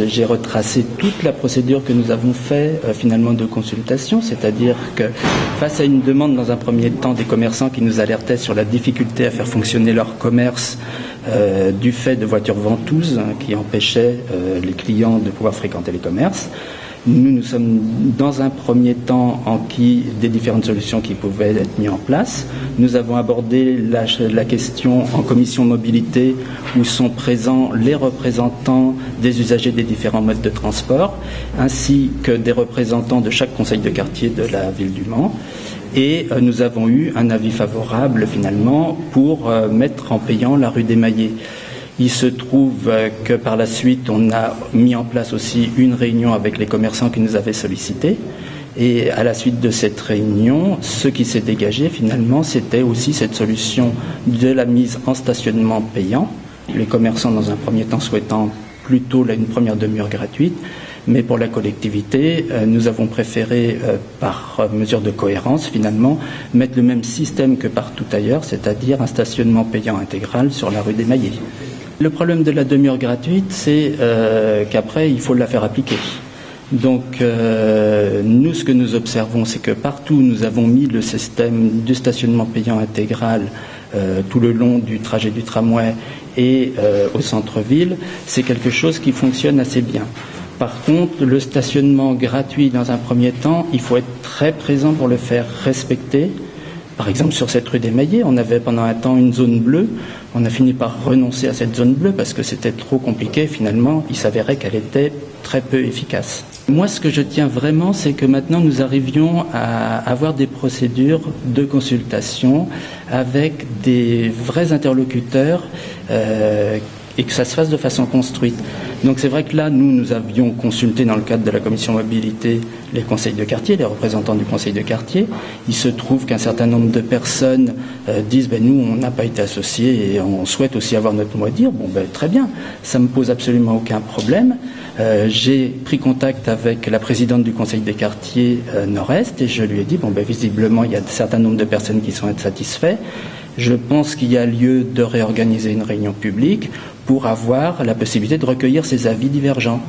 j'ai retracé toute la procédure que nous avons fait finalement de consultation, c'est-à-dire que face à une demande dans un premier temps des commerçants qui nous alertaient sur la difficulté à faire fonctionner leur commerce du fait de voitures ventouses qui empêchaient les clients de pouvoir fréquenter les commerces, nous sommes dans un premier temps enquis des différentes solutions qui pouvaient être mises en place. Nous avons abordé la question en commission mobilité où sont présents les représentants des usagers des différents modes de transport ainsi que des représentants de chaque conseil de quartier de la ville du Mans. Et nous avons eu un avis favorable finalement pour mettre en payant la rue des Maillets. Il se trouve que par la suite, on a mis en place aussi une réunion avec les commerçants qui nous avaient sollicités. Et à la suite de cette réunion, ce qui s'est dégagé finalement, c'était aussi cette solution de la mise en stationnement payant. Les commerçants, dans un premier temps, souhaitant plutôt une première demi-heure gratuite. Mais pour la collectivité, nous avons préféré, par mesure de cohérence, finalement, mettre le même système que partout ailleurs, c'est-à-dire un stationnement payant intégral sur la rue des Maillets. Le problème de la demi-heure gratuite, c'est qu'après, il faut la faire appliquer. Donc, nous, ce que nous observons, c'est que partout où nous avons mis le système du stationnement payant intégral tout le long du trajet du tramway et au centre-ville, c'est quelque chose qui fonctionne assez bien. Par contre, le stationnement gratuit, dans un premier temps, il faut être très présent pour le faire respecter. Par exemple, sur cette rue des Maillets, on avait pendant un temps une zone bleue. On a fini par renoncer à cette zone bleue parce que c'était trop compliqué. Finalement, il s'avérait qu'elle était très peu efficace. Moi, ce que je tiens vraiment, c'est que maintenant nous arrivions à avoir des procédures de consultation avec des vrais interlocuteurs et que ça se fasse de façon construite. Donc c'est vrai que là, nous avions consulté dans le cadre de la commission mobilité les conseils de quartier, les représentants du conseil de quartier. Il se trouve qu'un certain nombre de personnes disent nous, on n'a pas été associés et on souhaite aussi avoir notre mot à dire. Bon, très bien, ça ne me pose absolument aucun problème. J'ai pris contact avec la présidente du conseil des quartiers Nord-Est et je lui ai dit, visiblement, il y a un certain nombre de personnes qui sont insatisfaites. Je pense qu'il y a lieu de réorganiser une réunion publique pour avoir la possibilité de recueillir ces avis divergents.